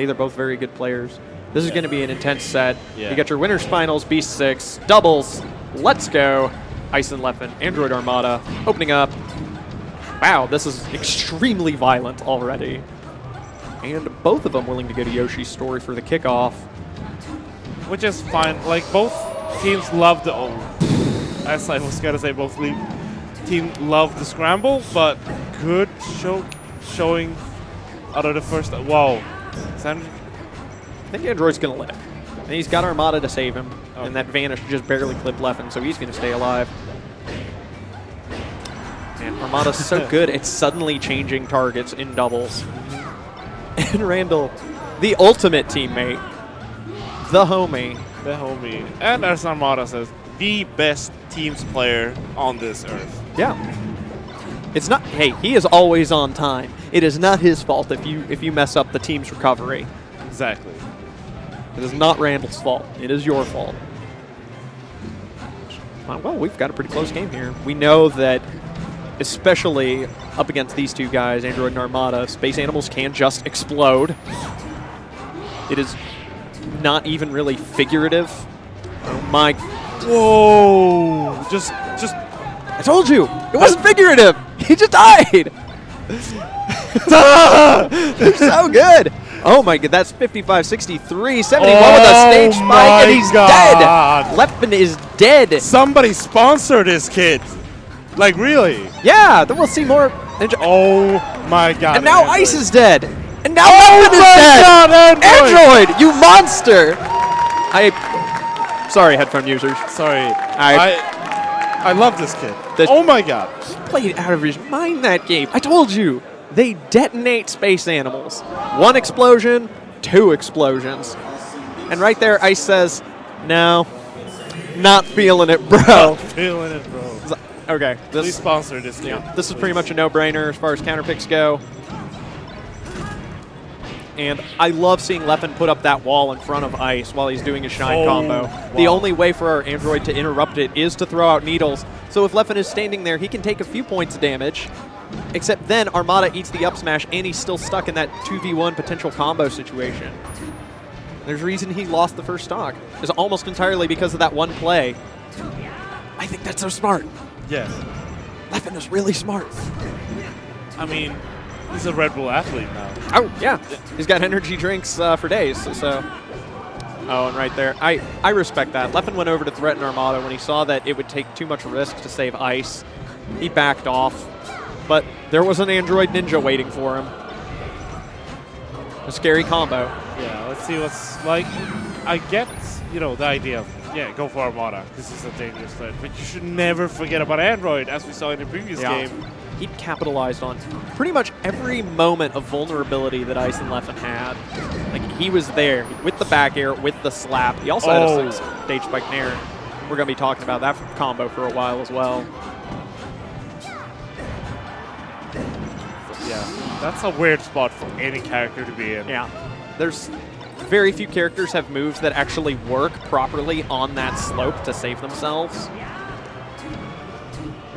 They're both very good players. This is going to be an intense set. Yeah. You got your winners finals, Beast 6, doubles. Let's go. Ice and Leffen, Android Armada, opening up. Wow, this is extremely violent already. And both of them willing to go to Yoshi's story for the kickoff. Which is fine. Like, both teams love the... as I was going to say, both teams love the scramble, but good showing out of the first... Whoa. I think Android's going to live. And he's got Armada to save him. Okay. And that Vanish just barely clipped Leffen, so he's going to stay alive. And Armada's so good, it's suddenly changing targets in doubles. And Randall, the ultimate teammate, the homie. The homie. And as Armada says, the best teams player on this earth. Yeah. It's not, hey, he is always on time. It is not his fault if you mess up the team's recovery. Exactly. It is not Randall's fault. It is your fault. Well, we've got a pretty close game here. We know that, especially up against these two guys, Android and Armada, Space Animals can just explode. It is not even really figurative. Oh my... Whoa! Just... I told you! It wasn't figurative! He just died! They're so good! Oh my god, that's 55-63, 71 with a stage spike, and he's dead! Leffen is dead! Somebody sponsor this kid! Like, really? Yeah, then we'll see more. Oh my god. And now Ice is dead! And now Leffen is dead! God, Android, you monster! Sorry, headphone users. Sorry. I love this kid. Oh my god. He played out of his mind that game. I told you. They detonate Space Animals. 1 explosion, 2 explosions. And right there, Ice says, no, not feeling it, bro. Not feeling it, bro. Okay. Please sponsor this game. Yeah, this is pretty much a no-brainer as far as counter picks go. And I love seeing Leffen put up that wall in front of Ice while he's doing his Shine combo. Wow. The only way for our Android to interrupt it is to throw out needles. So if Leffen is standing there, he can take a few points of damage. Except then Armada eats the up smash and he's still stuck in that 2v1 potential combo situation. There's a reason he lost the first stock. It's almost entirely because of that one play. I think that's so smart. Yes. Leffen is really smart. I mean, he's a Red Bull athlete now. Oh, yeah. He's got energy drinks for days, so. Oh, and right there. I respect that. Leffen went over to threaten Armada when he saw that it would take too much risk to save Ice. He backed off. But there was an Android Ninja waiting for him. A scary combo. Yeah, let's see what's like. I get, the idea of, yeah, go for Armada, because he's a dangerous threat. But you should never forget about Android, as we saw in the previous game. He capitalized on pretty much every moment of vulnerability that Ice and Leffen had. Like, he was there with the back air, with the slap. He also had a 6 stage spike nair. We're going to be talking about that combo for a while as well. Yeah, that's a weird spot for any character to be in. Yeah, there's very few characters have moves that actually work properly on that slope to save themselves.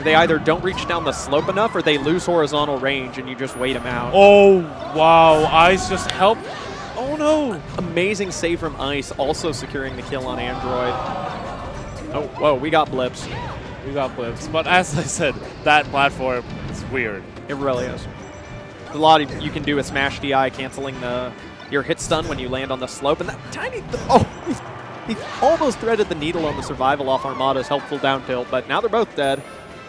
They either don't reach down the slope enough or they lose horizontal range and you just wait them out. Oh, wow, Ice just helped. Oh no. Amazing save from Ice, also securing the kill on Android. Oh, whoa, we got blips. We got blips, but as I said, that platform is weird. It really is. A lot you can do with Smash DI, canceling your hit stun when you land on the slope, and that tiny... Oh, he almost threaded the needle on the survival off Armada's helpful down tilt, but now they're both dead.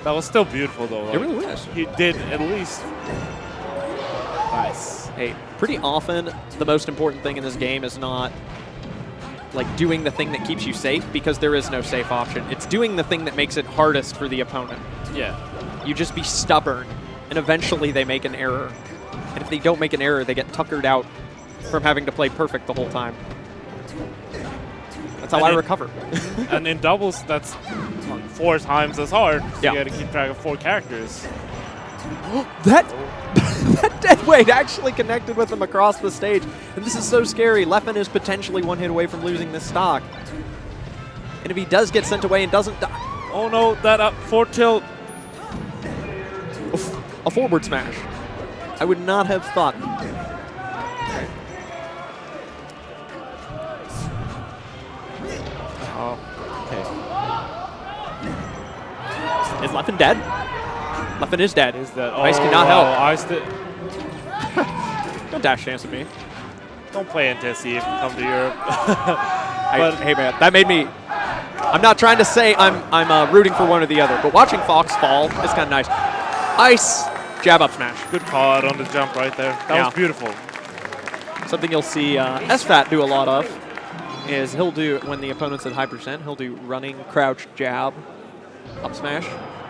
That was still beautiful, though. It really was. He did at least... Nice. Hey, pretty often, the most important thing in this game is not like doing the thing that keeps you safe, because there is no safe option. It's doing the thing that makes it hardest for the opponent. Yeah. You just be stubborn, and eventually they make an error. And if they don't make an error, they get tuckered out from having to play perfect the whole time. That's how I recover. And in doubles, that's 4 times as hard. So yeah. You got to keep track of 4 characters. That dead weight actually connected with him across the stage. And this is so scary. Leffen is potentially 1 hit away from losing this stock. And if he does get sent away and doesn't die... Oh no, that up 4 tilt. A forward smash. I would not have thought. Oh. Okay. Is Leffen dead? Leffen is dead. Is that? Ice oh, cannot wow. help. Ice did. Don't dash dance with me. Don't play NTSC if you come to Europe. Hey man, that made me. I'm not trying to say I'm rooting for one or the other, but watching Fox fall is kind of nice. Ice jab up smash. Good call out on the jump right there. That was beautiful. Something you'll see SFAT do a lot of is he'll do, when the opponent's at high percent, he'll do running crouch jab up smash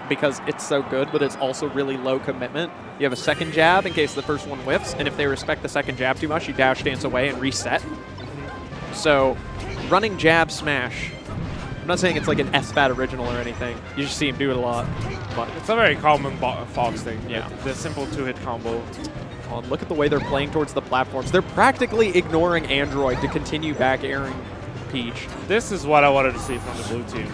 because it's so good, but it's also really low commitment. You have a second jab in case the first one whiffs, and if they respect the second jab too much, you dash dance away and reset. So running jab smash, I'm not saying it's like an SFAT original or anything. You just see him do it a lot. But it's a very common Fox thing. Yeah. The simple two-hit combo. Oh, look at the way they're playing towards the platforms. They're practically ignoring Android to continue back airing Peach. This is what I wanted to see from the blue team.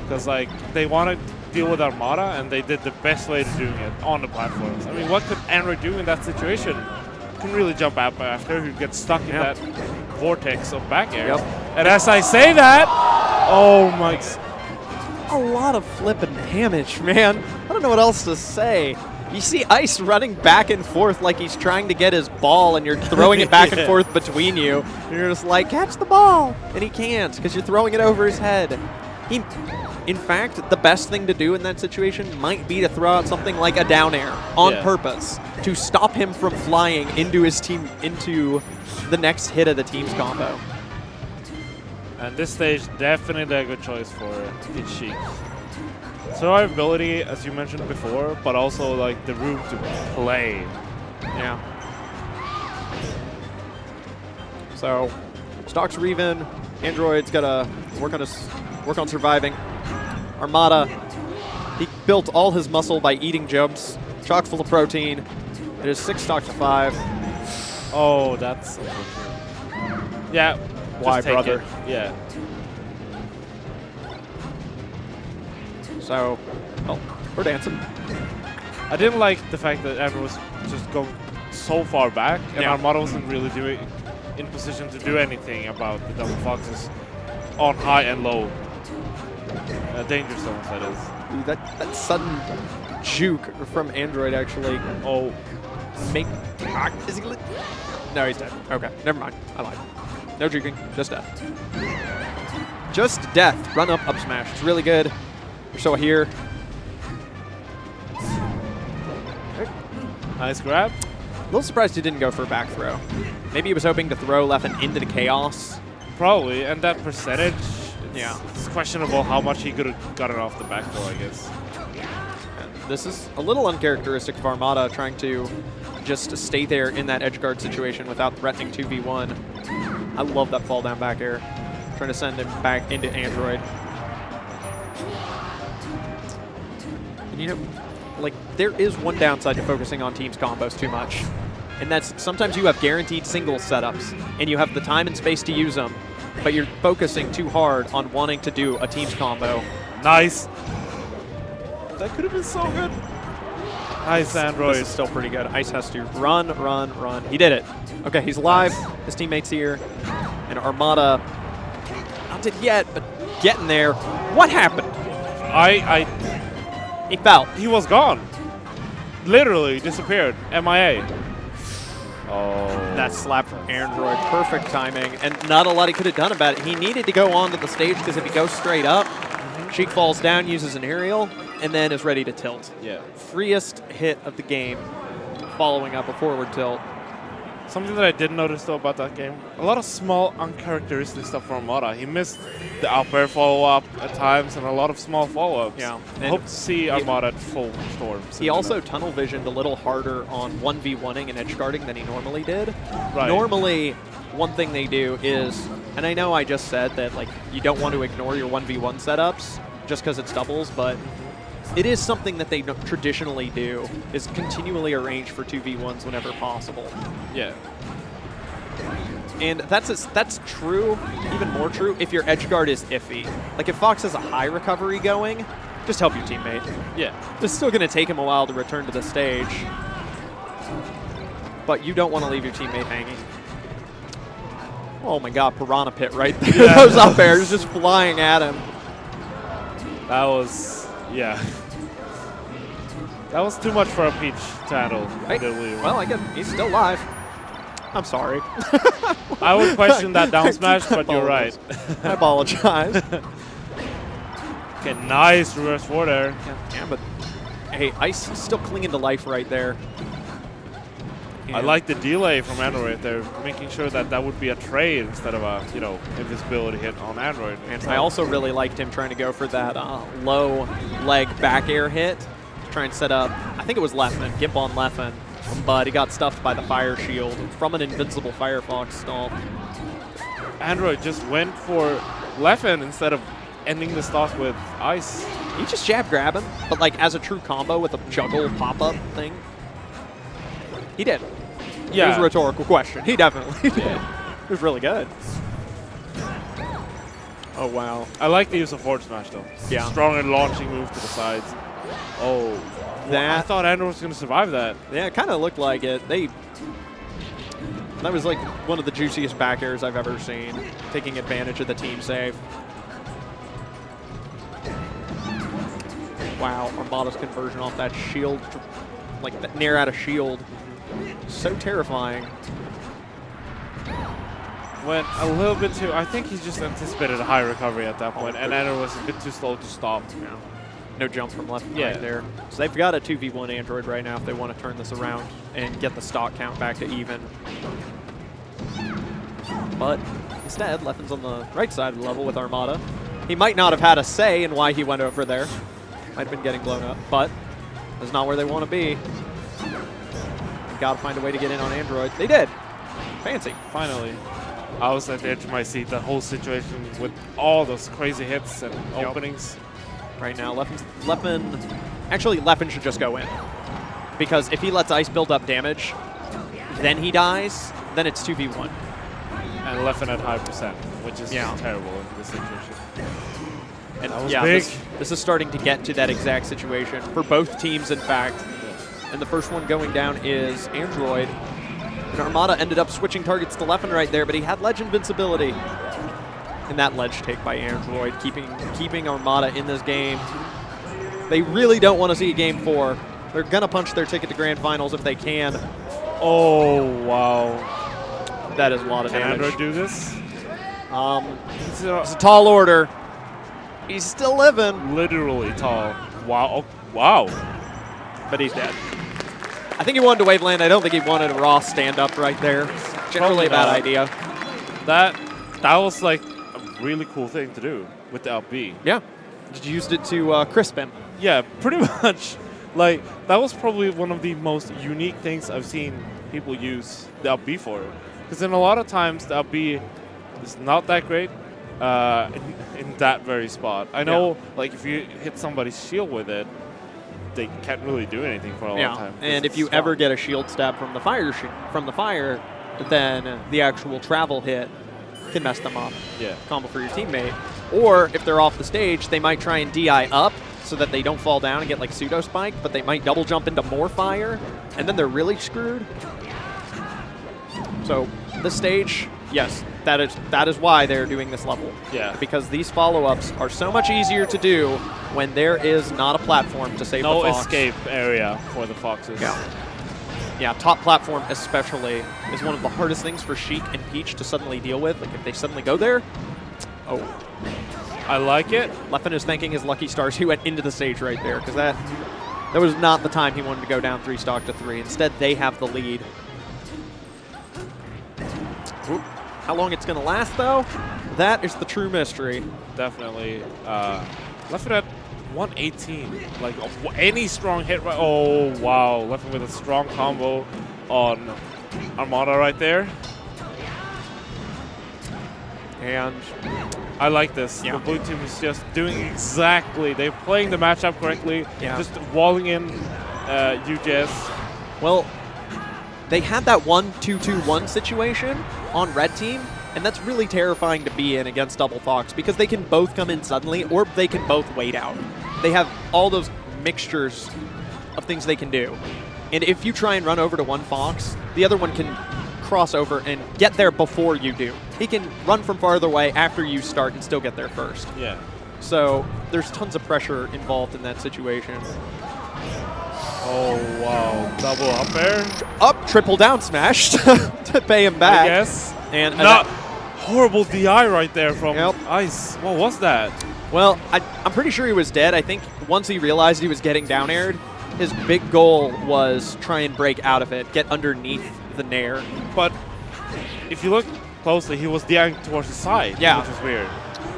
Because like they want to deal with Armada, and they did the best way of doing it on the platforms. I mean, what could Android do in that situation? Can really jump out after, who gets stuck in that vortex of back air. Yep. And as I say that, oh my. A lot of flipping damage, man. I don't know what else to say. You see Ice running back and forth like he's trying to get his ball, and you're throwing it back and forth between you. And you're just like, catch the ball! And he can't, because you're throwing it over his head. In fact, the best thing to do in that situation might be to throw out something like a down air on purpose to stop him from flying into his team, into the next hit of the team's combo. And this stage, definitely a good choice for Geeky. Survivability, as you mentioned before, but also like the room to play. Yeah. So, stocks are even. Android's gotta work on surviving. Armada, he built all his muscle by eating jumps, chock full of protein. It is 6 stocks to 5. Oh, that's unfortunate. Yeah. Why, just take brother? it. Yeah. So, well, we're dancing. I didn't like the fact that everyone was just going so far back, and Armada wasn't really in position to do anything about the double foxes on high and low. Danger zones, that is. Ooh, that sudden juke from Android actually. Oh. Is he lit? No, he's dead. Okay, never mind. I lied. No juking, just death. Just death. Run up smash. It's really good. We're still here. Nice grab. A little surprised he didn't go for a back throw. Maybe he was hoping to throw Leffen into the chaos. Probably, and that percentage, it's questionable how much he could have gotten off the back throw, I guess. And this is a little uncharacteristic of Armada, trying to just stay there in that edge guard situation without threatening 2v1. I love that fall down back air. Trying to send him back into Android. And you know, like, there is one downside to focusing on teams combos too much. And that's sometimes you have guaranteed singles setups, and you have the time and space to use them, but you're focusing too hard on wanting to do a team's combo. Nice. That could have been so good. Nice, Android. This is still pretty good. Ice has to run, run, run. He did it. Okay, he's alive. His teammate's here. And Armada, not dead yet, but getting there. What happened? He fell. He was gone. Literally disappeared. mYi. Oh. That slap from Android. Perfect timing. And not a lot he could have done about it. He needed to go onto the stage because if he goes straight up, Sheik falls down, uses an aerial, and then is ready to tilt. Yeah. Freest hit of the game, following up a forward tilt. Something that I did notice though about that game, a lot of small uncharacteristic stuff from Armada. He missed the up air follow-up at times and a lot of small follow-ups. Yeah. I hope to see Armada at full storm. He also tunnel visioned a little harder on 1v1ing and edge guarding than he normally did. Right. Normally, one thing they do is, and I know I just said that like you don't want to ignore your 1v1 setups just because it's doubles, but it is something that they traditionally do, is continually arrange for 2v1s whenever possible. Yeah. And that's true, even more true, if your edge guard is iffy. Like if Fox has a high recovery going, just help your teammate. Yeah. It's still going to take him a while to return to the stage, but you don't want to leave your teammate hanging. Oh my god, Piranha Pit right there. Yeah. Those up airs just flying at him. That was, yeah. That was too much for a Peach to handle. Right. Well, I guess he's still alive. I'm sorry. I would question that down smash, but you're right. I apologize. Okay, nice reverse forward air. Yeah, but hey, Ice is still clinging to life right there. I like the delay from Android there, making sure that that would be a trade instead of a, you know, invisibility hit on Android. And I also really liked him trying to go for that low leg back air hit to try and set up, I think it was Leffen, Gimp on Leffen, but he got stuffed by the fire shield from an invincible Firefox stall. Android just went for Leffen instead of ending the stock with Ice. He just jab grab him, but like as a true combo with a juggle pop-up thing. He did. Yeah. It was a rhetorical question. He definitely did. Yeah. It was really good. Oh, wow. I like the use of forward smash though. Yeah. Stronger launching move to the sides. Oh. That, I thought Android was going to survive that. yeah, it kind of looked like it. That was like one of the juiciest back airs I've ever seen, taking advantage of the team save. Wow, Armada's conversion off that shield, like that near out of shield. So terrifying. Went a little bit too, I think he just anticipated a high recovery at that point, and Android was a bit too slow to stop. Yeah. No jump from left Yeah. right there. So they've got a 2v1 Android right now if they want to turn this around and get the stock count back to even. But instead, Leffen's on the right side of the level with Armada. He might not have had a say in why he went over there. Might have been getting blown up, but that's not where they want to be. Got to find a way to get in on Android. They did. Fancy. Finally. I was at the edge of my seat, the whole situation with all those crazy hits and openings. Right now, Leffen should just go in. Because if he lets Ice build up damage, then he dies, then it's 2v1. And Leffen at high percent, which is Yeah. terrible in this situation. And That was yeah, big. This is starting to get to that exact situation for both teams, in fact. And the first one going down is Android. And Armada ended up switching targets to Leffen right there, but he had ledge invincibility. And that ledge take by Android, keeping Armada in this game. They really don't want to see Game 4. They're going to punch their ticket to Grand Finals if they can. Oh, wow. That is a lot of Can damage. Android do this? It's a tall order. He's still living. Literally tall. Wow. Oh, wow. But he's dead. I think he wanted to waveland. I don't think he wanted a raw stand-up right there. Generally a bad idea. That was like a really cool thing to do with the LB. Yeah. You used it to crisp him. Yeah, pretty much. Like, that was probably one of the most unique things I've seen people use the LB for. Because in a lot of times, the LB is not that great in that very spot. I know, like, if you hit somebody's shield with it, they can't really do anything for a long time. And if you ever get a shield stab from the fire, then the actual travel hit can mess them up. Yeah. Combo for your teammate. Or if they're off the stage, they might try and DI up so that they don't fall down and get like pseudo spike, but they might double jump into more fire, and then they're really screwed. So this stage, yes, that is why they're doing this level. Yeah. Because these follow-ups are so much easier to do when there is not a platform to save the Fox. No escape area for the Foxes. Yeah. Yeah, top platform especially is one of the hardest things for Sheik and Peach to suddenly deal with. Like if they suddenly go there, oh. I like it. Leffen is thanking his lucky stars he went into the stage right there, because that was not the time he wanted to go down 3 stock to 3. Instead, they have the lead. Oop. How long it's going to last, though, that is the true mystery. Definitely. Leffen at 118. Like, any strong hit right. Oh, wow. Leffen with a strong combo on Armada right there. And I like this. Yeah. The blue team is just doing exactly. They're playing the matchup correctly. Yeah. Just walling in UJS. well, they had that 1-2-2-1 situation on red team, and that's really terrifying to be in against Double Fox because they can both come in suddenly or they can both wait out. They have all those mixtures of things they can do. And if you try and run over to one Fox, the other one can cross over and get there before you do. He can run from farther away after you start and still get there first. Yeah. So there's tons of pressure involved in that situation. Oh, wow. Double up air. Up, triple down smash to pay him back. I guess. And Not horrible DI right there from Yep. Ice. What was that? well, I'm pretty sure he was dead. I think once he realized he was getting down aired, his big goal was try and break out of it, get underneath the nair. But if you look closely, he was DIing towards the side, Yeah. which is weird.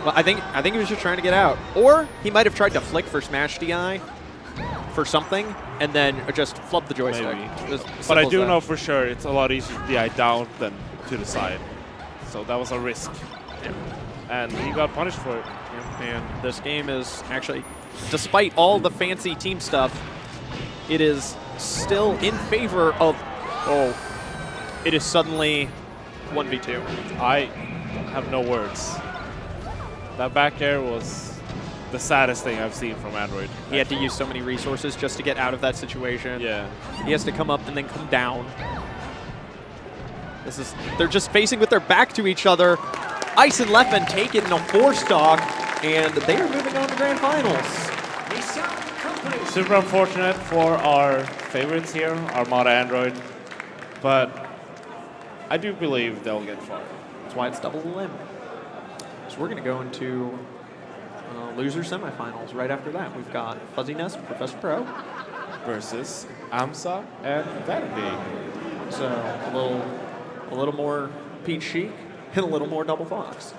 Well, I think he was just trying to get out. Or he might have tried to flick for smash DI for something and then just flub the joystick. Maybe. As But I simple as do that. know for sure it's a lot easier to DI down than to the side. So that was a risk. And he got punished for it. And this game is actually, despite all the fancy team stuff, it is still in favor of, it is suddenly 1v2. I have no words. That back air was the saddest thing I've seen from Android. He had to use so many resources just to get out of that situation. Yeah. He has to come up and then come down. They're just facing with their back to each other. Ice and Leffen take it in a 4-stock, and they are moving on to grand finals. Super unfortunate for our favorites here, Armada Android. But I do believe they'll get far. That's why it's double the limb. So we're going to go into loser semifinals right after that. We've got Fuzziness and Professor Pro Versus AMSA and Vanity. So a little more Peach Chic and a little more Double Fox.